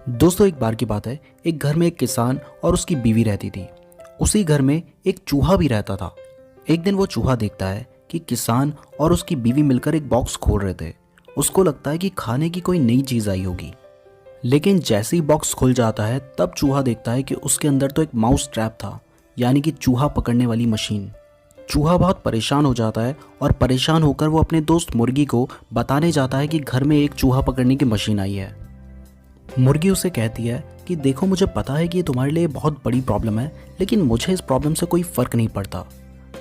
दोस्तों एक बार की बात है। एक घर में एक किसान और उसकी बीवी रहती थी। उसी घर में एक चूहा भी रहता था। एक दिन वो चूहा देखता है कि किसान और उसकी बीवी मिलकर एक बॉक्स खोल रहे थे। उसको लगता है कि खाने की कोई नई चीज़ आई होगी, लेकिन जैसे ही बॉक्स खुल जाता है तब चूहा देखता है कि उसके अंदर तो एक माउस ट्रैप था, यानी कि चूहा पकड़ने वाली मशीन। चूहा बहुत परेशान हो जाता है और परेशान होकर वो अपने दोस्त मुर्गी को बताने जाता है कि घर में एक चूहा पकड़ने की मशीन आई है। मुर्गी उसे कहती है कि देखो, मुझे पता है कि ये तुम्हारे लिए बहुत बड़ी प्रॉब्लम है, लेकिन मुझे इस प्रॉब्लम से कोई फ़र्क नहीं पड़ता।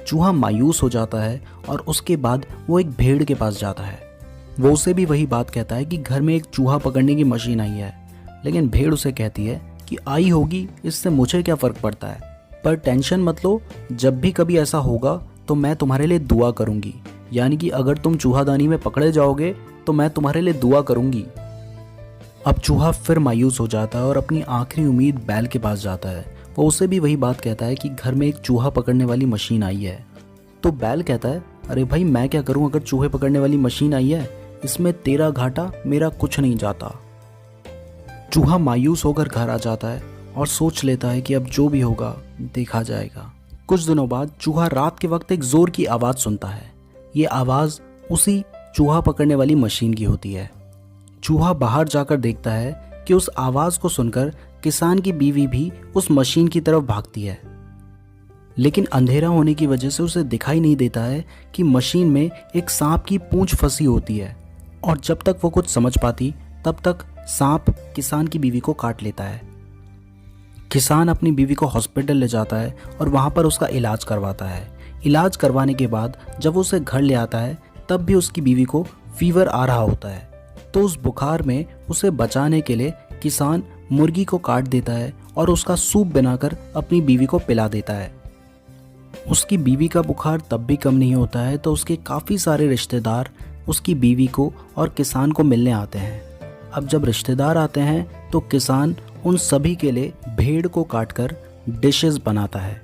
चूहा मायूस हो जाता है और उसके बाद वो एक भेड़ के पास जाता है। वो उसे भी वही बात कहता है कि घर में एक चूहा पकड़ने की मशीन आई है, लेकिन भेड़ उसे कहती है कि आई होगी, इससे मुझे क्या फ़र्क पड़ता है, पर टेंशन मत लो, जब भी कभी ऐसा होगा तो मैं तुम्हारे लिए दुआ करूँगी, यानी कि अगर तुम चूहादानी में पकड़े जाओगे तो मैं तुम्हारे लिए दुआ करूँगी। अब चूहा फिर मायूस हो जाता है और अपनी आखिरी उम्मीद बैल के पास जाता है। वो उसे भी वही बात कहता है कि घर में एक चूहा पकड़ने वाली मशीन आई है। तो बैल कहता है, अरे भाई, मैं क्या करूं अगर चूहे पकड़ने वाली मशीन आई है, इसमें तेरा घाटा मेरा कुछ नहीं जाता। चूहा मायूस होकर घर आ जाता है और सोच लेता है कि अब जो भी होगा देखा जाएगा। कुछ दिनों बाद चूहा रात के वक्त एक जोर की आवाज़ सुनता है। ये आवाज़ उसी चूहा पकड़ने वाली मशीन की होती है। चूहा बाहर जाकर देखता है कि उस आवाज़ को सुनकर किसान की बीवी भी उस मशीन की तरफ भागती है, लेकिन अंधेरा होने की वजह से उसे दिखाई नहीं देता है कि मशीन में एक सांप की पूंछ फंसी होती है, और जब तक वो कुछ समझ पाती तब तक सांप किसान की बीवी को काट लेता है। किसान अपनी बीवी को हॉस्पिटल ले जाता है और वहाँ पर उसका इलाज करवाता है। इलाज करवाने के बाद जब वो उसे घर ले आता है तब भी उसकी बीवी को फीवर आ रहा होता है। तो उस बुखार में उसे बचाने के लिए किसान मुर्गी को काट देता है और उसका सूप बनाकर अपनी बीवी को पिला देता है। उसकी बीवी का बुखार तब भी कम नहीं होता है तो उसके काफ़ी सारे रिश्तेदार उसकी बीवी को और किसान को मिलने आते हैं। अब जब रिश्तेदार आते हैं तो किसान उन सभी के लिए भेड़ को काटकर डिशेस बनाता है।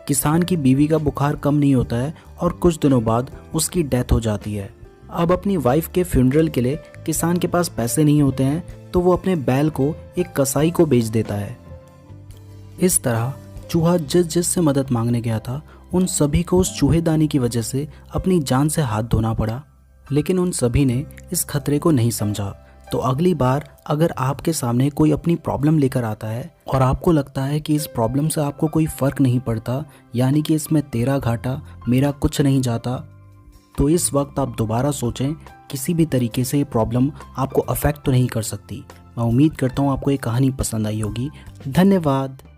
किसान की बीवी का बुखार कम नहीं होता है और कुछ दिनों बाद उसकी डेथ हो जाती है। अब अपनी वाइफ के फ्यूनरल के लिए किसान के पास पैसे नहीं होते हैं तो वो अपने बैल को एक कसाई को बेच देता है। इस तरह चूहा जिस जिस से मदद मांगने गया था उन सभी को उस चूहेदानी की वजह से अपनी जान से हाथ धोना पड़ा, लेकिन उन सभी ने इस खतरे को नहीं समझा। तो अगली बार अगर आपके सामने कोई अपनी प्रॉब्लम लेकर आता है और आपको लगता है कि इस प्रॉब्लम से आपको कोई फ़र्क नहीं पड़ता, यानी कि इसमें तेरा घाटा मेरा कुछ नहीं जाता, तो इस वक्त आप दोबारा सोचें किसी भी तरीके से ये प्रॉब्लम आपको अफेक्ट तो नहीं कर सकती। मैं उम्मीद करता हूँ आपको ये कहानी पसंद आई होगी। धन्यवाद।